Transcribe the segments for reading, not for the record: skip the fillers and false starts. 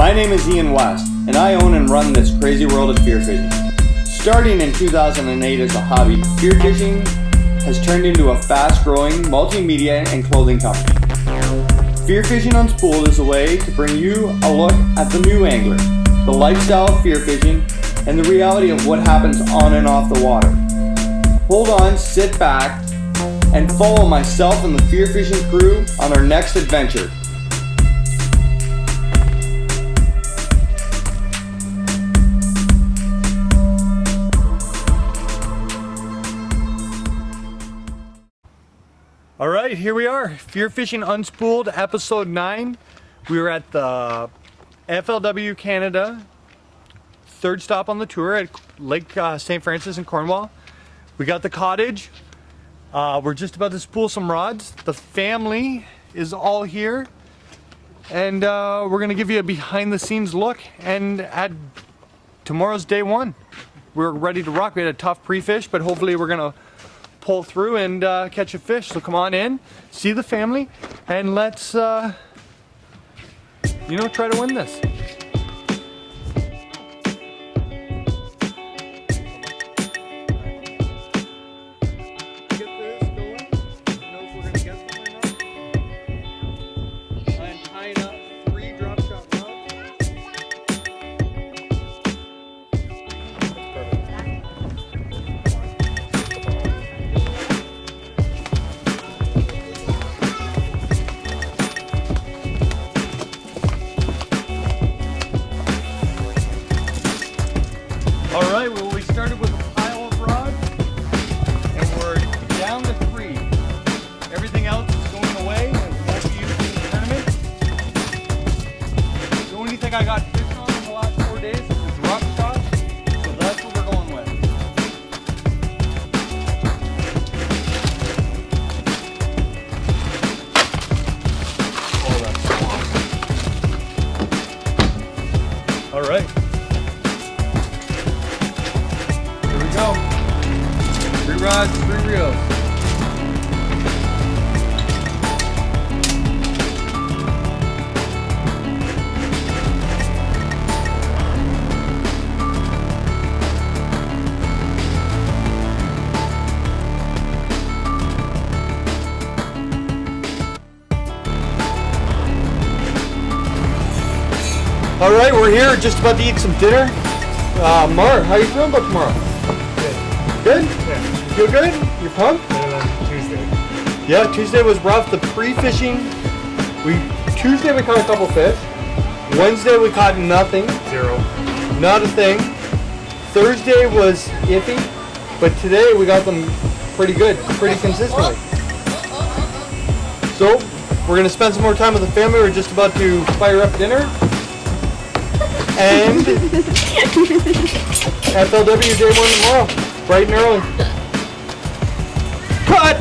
My name is Ian West, and I own and run this crazy world of spearfishing. Starting in 2008 as a hobby, spearfishing has turned into a fast-growing multimedia and clothing company. FearFishing Unspooled is a way to bring you a look at the new angler, the lifestyle of spearfishing, and the reality of what happens on and off the water. Hold on, sit back, and follow myself and the FearFishing crew on our next adventure. All right, here we are, FearFishing Unspooled, episode 9. We were at the FLW Canada, third stop on the tour at Lake St. Francis in Cornwall. We got the cottage. We're just about to spool some rods. The family is all here. And we're gonna give you a behind the scenes look and at tomorrow's day one. We're ready to rock. We had a tough pre-fish, but hopefully we're gonna pull through and catch a fish. So come on in, see the family, and let's try to win this. Alright, well, we started with a pile of rods, and we're down to 3. Everything else is going away and won't be used in the tournament. The only thing I got fish on in the last 4 days is the drop shot, so that's what we're going with. Oh, that's awesome. Alright. Go. 3 rods, 3 reels. All right, we're here, just about to eat some dinner. Mar, how you feeling about tomorrow? Good? Yeah. Feel good? You pumped? Tuesday. Yeah, Tuesday was rough. The pre-fishing, Tuesday we caught a couple fish. Wednesday we caught nothing. 0. Not a thing. Thursday was iffy, but today we got them pretty good, pretty consistently. So, we're going to spend some more time with the family. We're just about to fire up dinner. And FLW day 1 tomorrow. Bright and early. Cut!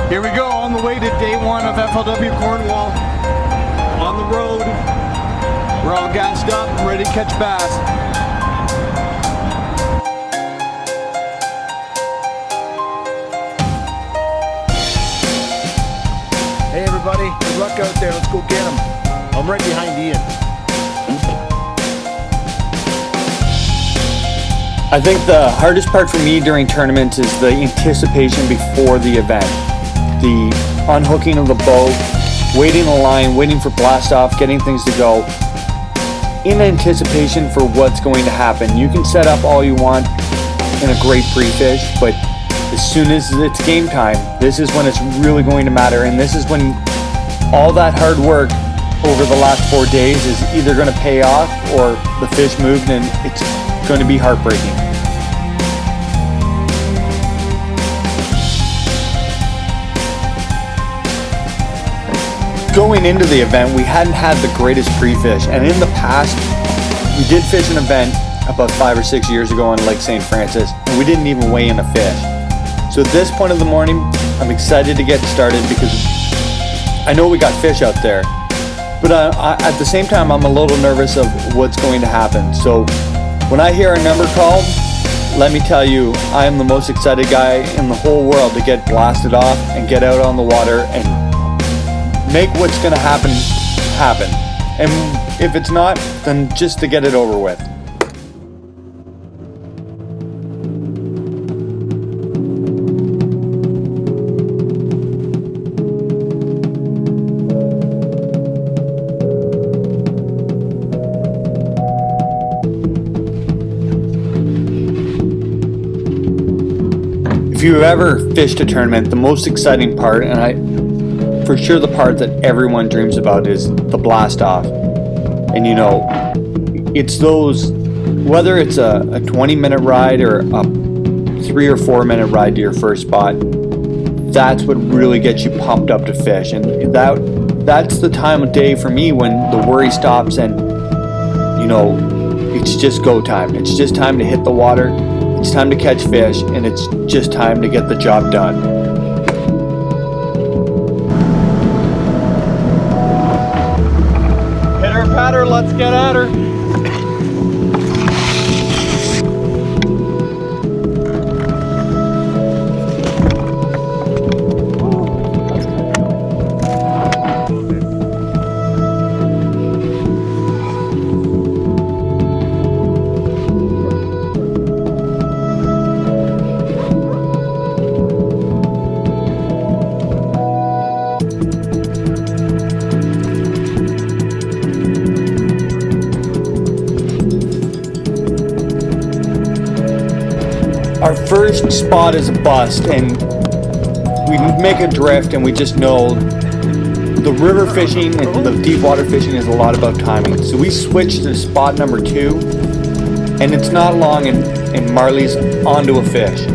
Here we go, on the way to day 1 of FLW Cornwall. On the road. We're all gassed up and ready to catch bass. Hey everybody, good luck out there. Let's go get them. I'm right behind Ian. I think the hardest part for me during tournaments is the anticipation before the event. The unhooking of the boat, waiting in line, waiting for blast off, getting things to go in anticipation for what's going to happen. You can set up all you want in a great pre-fish, but as soon as it's game time, this is when it's really going to matter, and this is when all that hard work over the last 4 days is either going to pay off or the fish moved and it's going to be heartbreaking. Going into the event, we hadn't had the greatest pre-fish, and in the past, we did fish an event about 5 or 6 years ago on Lake St. Francis, and we didn't even weigh in a fish. So at this point of the morning, I'm excited to get started because I know we got fish out there. But at the same time, I'm a little nervous of what's going to happen. So when I hear a number called, let me tell you, I am the most excited guy in the whole world to get blasted off and get out on the water and make what's going to happen happen. And if it's not, then just to get it over with. If you've ever fished a tournament, the most exciting part, and for sure the part that everyone dreams about, is the blast off. And you know, it's those, whether it's a 20-minute ride or a 3 or 4 minute ride to your first spot, that's what really gets you pumped up to fish. And that's the time of day for me when the worry stops and, you know, it's just go time. It's just time to hit the water. It's time to catch fish, and it's just time to get the job done. Hit her, pat her, let's get at her. Our first spot is a bust, and we make a drift, and we just know the river fishing and the deep water fishing is a lot about timing. So we switched to spot number 2, and it's not long, and Marley's onto a fish.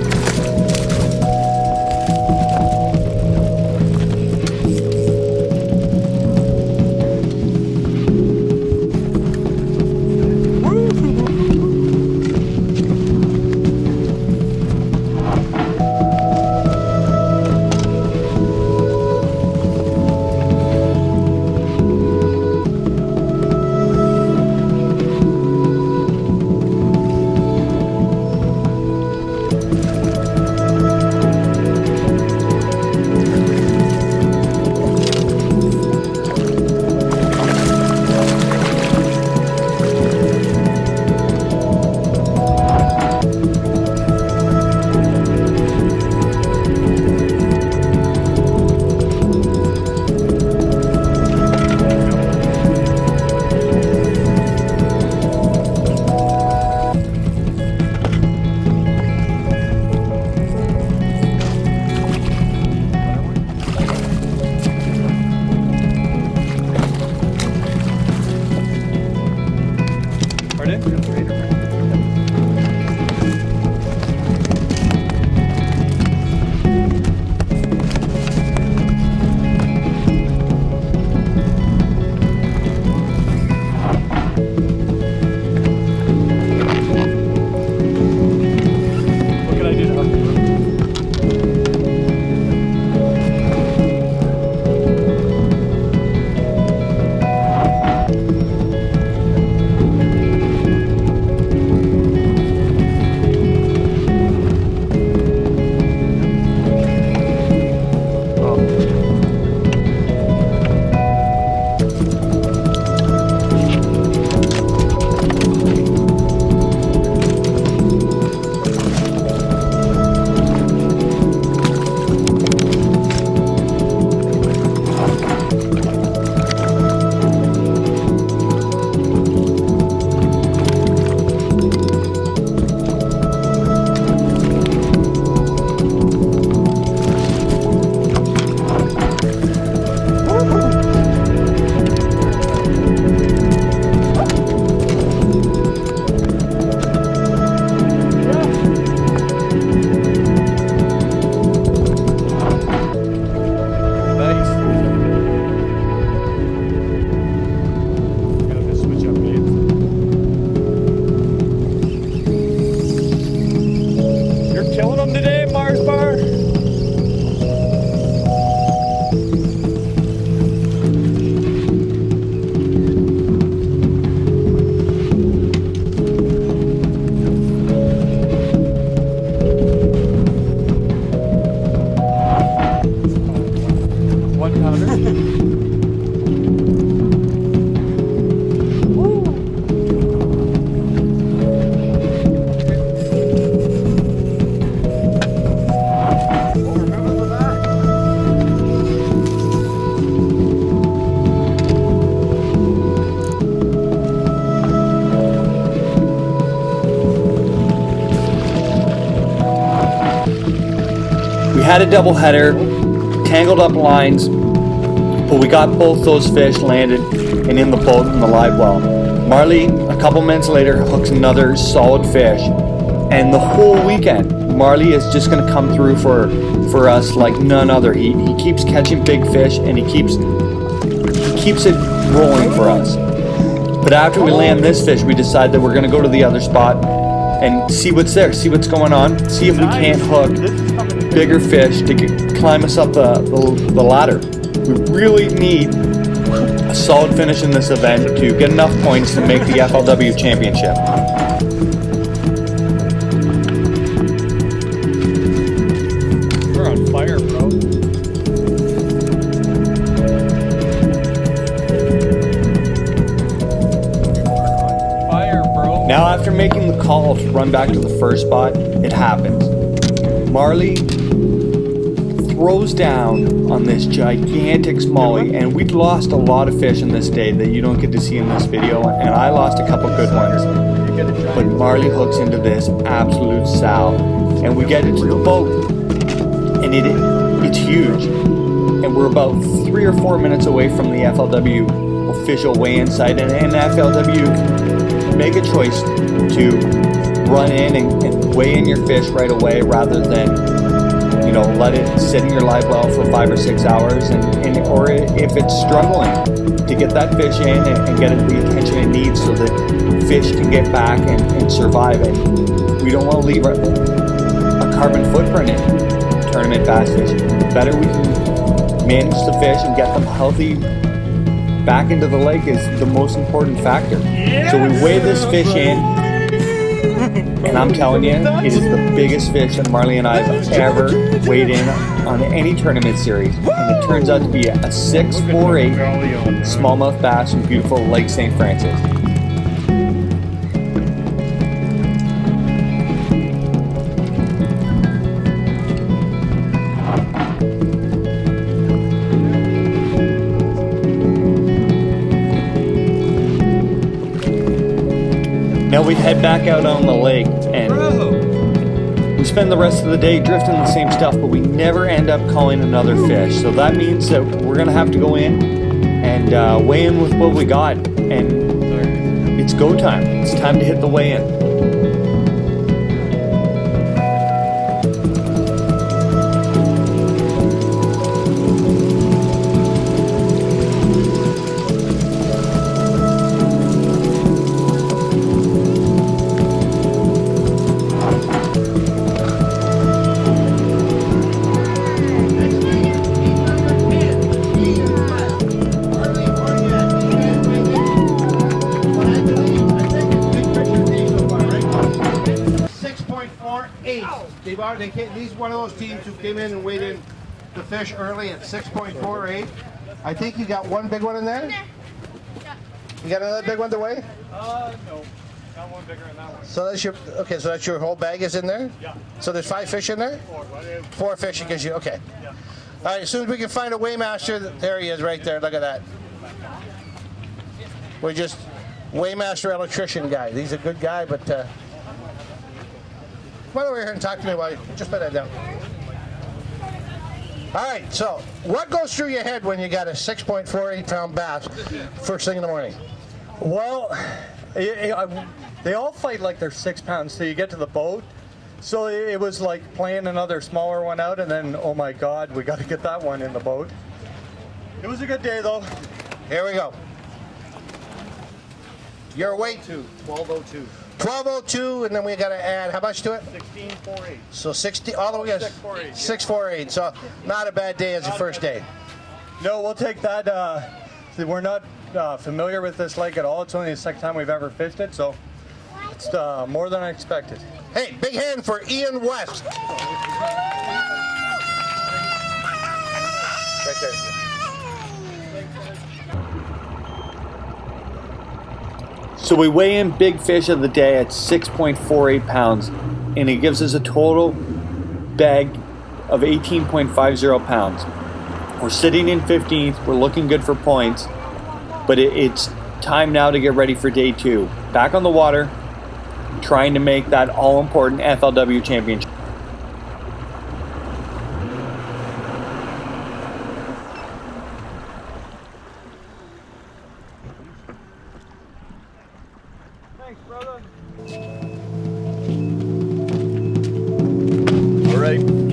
had a double header, tangled up lines, but we got both those fish landed and in the boat in the live well. Marley, a couple minutes later, hooks another solid fish. And the whole weekend, Marley is just going to come through for us like none other. He keeps catching big fish, and he keeps it rolling for us. But after we land this fish, we decide that we're going to go to the other spot and see what's there, see what's going on, see if we can't hook bigger fish to climb us up the ladder. We really need a solid finish in this event to get enough points to make the FLW championship. We're on fire, bro. Now, after making the call to run back to the first spot, it happens. Marley throws down on this gigantic smallie, and we'd lost a lot of fish in this day that you don't get to see in this video, and I lost a couple good ones. But Marley hooks into this absolute sow, and we get it to the boat, and it's huge. And we're about 3 or 4 minutes away from the FLW official weigh-in site, and FLW make a choice to run in and weigh in your fish right away rather than, let it sit in your live well for 5 or 6 hours, or if it's struggling to get that fish in and get it the attention it needs so that fish can get back and survive. And we don't want to leave a carbon footprint in tournament bass fishing. The better we can manage the fish and get them healthy back into the lake is the most important factor. Yes! So we weigh this fish in, and I'm telling you, it is the biggest fish that Marley and I have ever weighed in on any tournament series. And it turns out to be a 6'4", 8" smallmouth bass from beautiful Lake St. Francis. Now we head back out on the lake, and we spend the rest of the day drifting the same stuff, but we never end up calling another fish. So that means that we're going to have to go in and weigh in with what we got, and it's go time. It's time to hit the weigh-in. He's one of those teams who came in and weighed in the fish early at 6.48. I think you got one big one in there? You got another big one to weigh? No. Got one bigger than that one. So that's your whole bag is in there? Yeah. So there's 5 fish in there? 4 fish because you, okay. Yeah. All right, as soon as we can find a weighmaster, there he is right there, look at that. We're just weighmaster electrician guy. He's a good guy, but come on over here and talk to me while you just put that down. All right, so what goes through your head when you got a 6.48 pound bass first thing in the morning? Well, they all fight like they're 6 pounds till you get to the boat. So it was like playing another smaller one out, and then, oh my God, we got to get that one in the boat. It was a good day though. Here we go. Your weight? 1202. 1202, and then we got to add how much to it? 1648. So 60, all the way 648. 648. So not a bad day as your first day. No, we'll take that. We're not familiar with this lake at all. It's only the second time we've ever fished it, so it's more than I expected. Hey, big hand for Ian West. Right there. So we weigh in big fish of the day at 6.48 pounds, and it gives us a total bag of 18.50 pounds. We're sitting in 15th, we're looking good for points, but it's time now to get ready for day 2. Back on the water, trying to make that all-important FLW championship.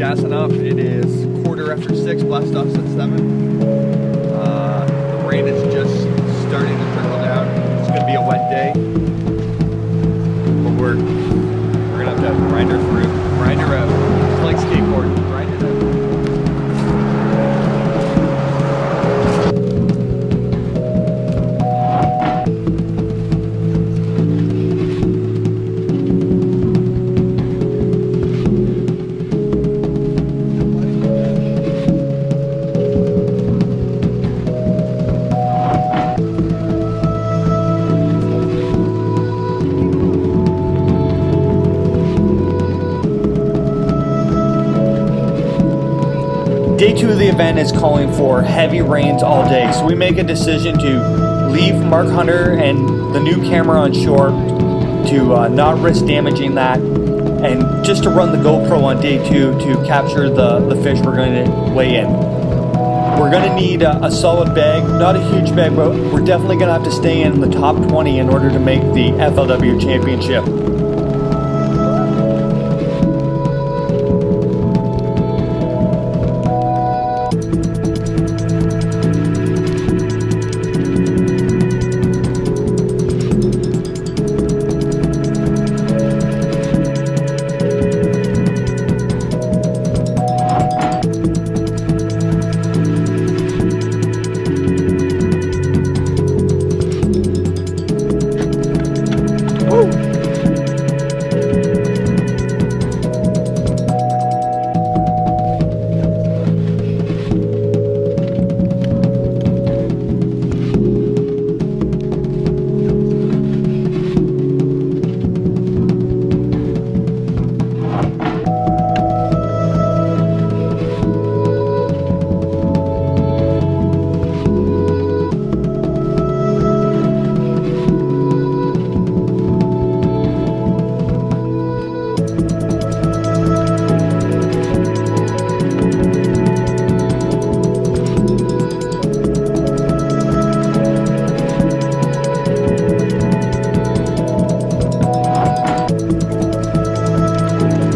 gassing up. It is 6:15, blast off's at 7. The rain is just starting to trickle down. It's going to be a wet day. But we're going to have to grind her through. Grind her out. It's like skateboarding. Grind it out. Day 2 of the event is calling for heavy rains all day, so we make a decision to leave Mark Hunter and the new camera on shore to not risk damaging that, and just to run the GoPro on day 2 to capture the fish we're going to weigh in. We're going to need a solid bag, not a huge bag, but we're definitely going to have to stay in the top 20 in order to make the FLW Championship.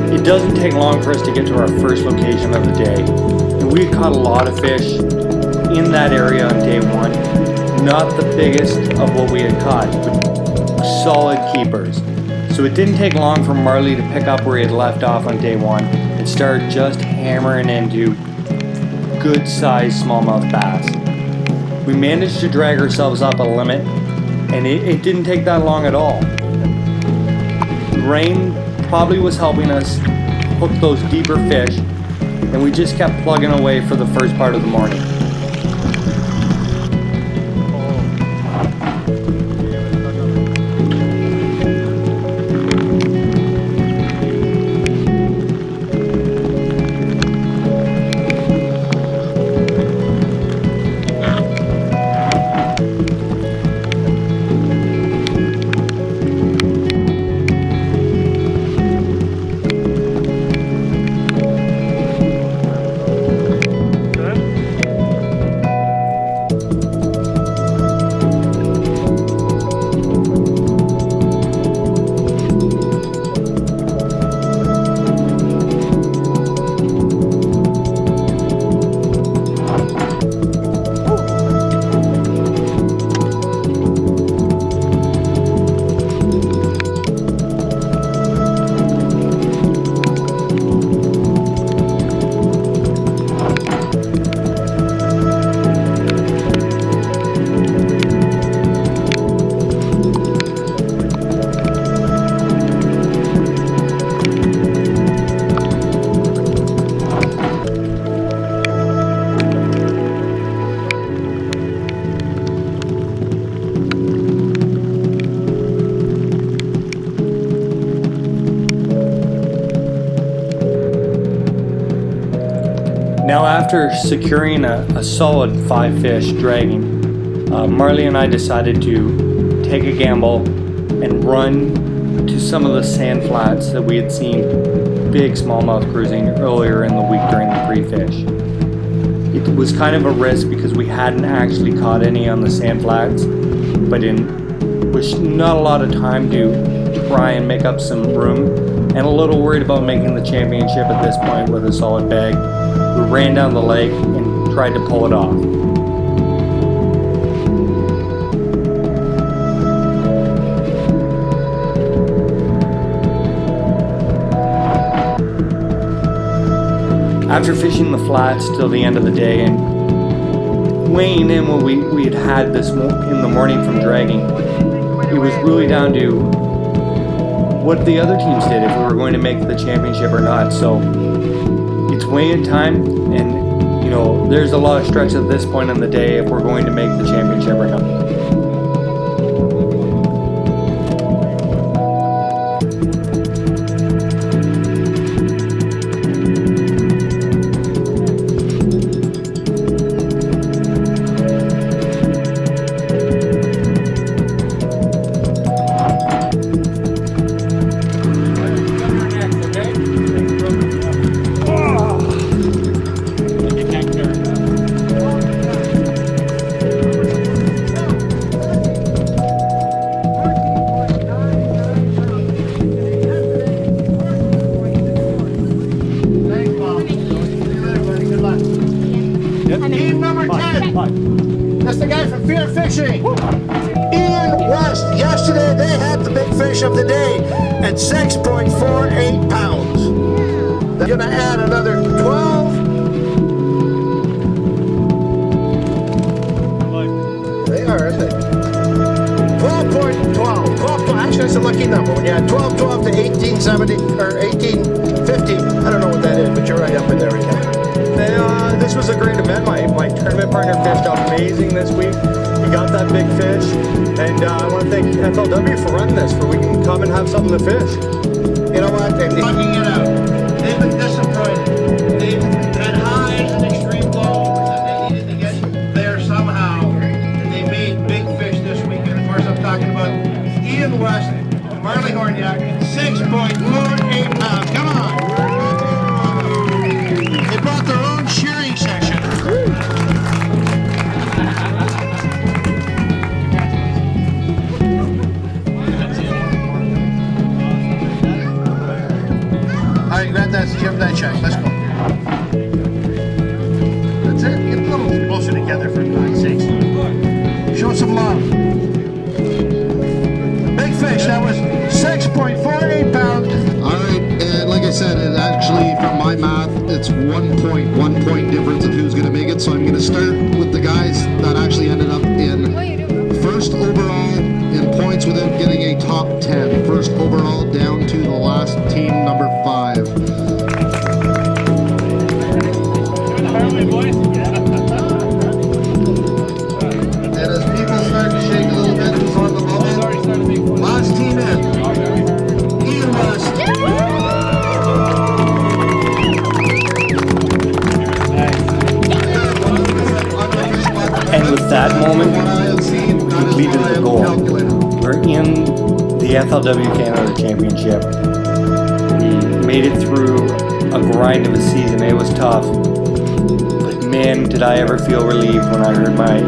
It doesn't take long for us to get to our first location of the day, and we caught a lot of fish in that area on day 1. Not the biggest of what we had caught, but solid keepers. So it didn't take long for Marley to pick up where he had left off on day 1 and start just hammering into good sized smallmouth bass. We managed to drag ourselves up a limit, and it didn't take that long at all. The rain probably was helping us hook those deeper fish, and we just kept plugging away for the first part of the morning. Now, after securing a solid 5 fish dragging, Marley and I decided to take a gamble and run to some of the sand flats that we had seen big smallmouth cruising earlier in the week during the pre-fish. It was kind of a risk because we hadn't actually caught any on the sand flats, but with not a lot of time to try and make up some room, and a little worried about making the championship at this point with a solid bag. We ran down the lake and tried to pull it off. After fishing the flats till the end of the day and weighing in what we had had in the morning from dragging, it was really down to what the other teams did, if we were going to make the championship or not. So it's weigh-in time, and you know, there's a lot of stress at this point in the day if we're going to make the championship or not. Team number 10. That's the guy from FearFishing. Ian West. Yesterday they had the big fish of the day at 6.48 pounds. They're going to add another 12. They are, isn't it? 12.12. 12, actually, that's a lucky number. When you add 12, 12 to 1870 or 1850, I don't know what that is, but you're right up in there again. This was a great event. My tournament partner fished amazing this week. He got that big fish, and I want to thank FLW for running this, for we can come and have something to fish. You know what? They're fucking it out. They've been disappointed. They've had highs and extreme lows that they needed to get there somehow, and they made big fish this weekend. Of course, I'm talking about Ian West, Marley Hornyak, 6.48 pounds. Come on. They brought their own shearing section. All right, grab that, jump that check. Let's go. That's it. Get a little closer together for God's sakes. Show some love. Big fish. That was 6.48 pounds. All right, and like I said, it actually, from my math, it's 1 point difference of who's going to make it. So I'm going to start with the guys that actually ended up in first overall in points without getting a top 10. First overall down to the last team, number 5. And as people start to shake a little bit, who's on the bubble? Last team in. Ian West. And with that moment, we completed the goal. We're in the FLW Canada Championship. We made it through a grind of a season. It was tough. But man, did I ever feel relieved when I heard my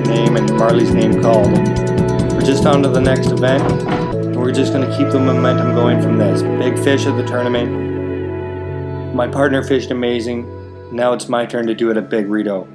name and Marley's name called. And we're just on to the next event. And we're just going to keep the momentum going from this. Big fish of the tournament. My partner fished amazing. Now it's my turn to do it at Big Rito.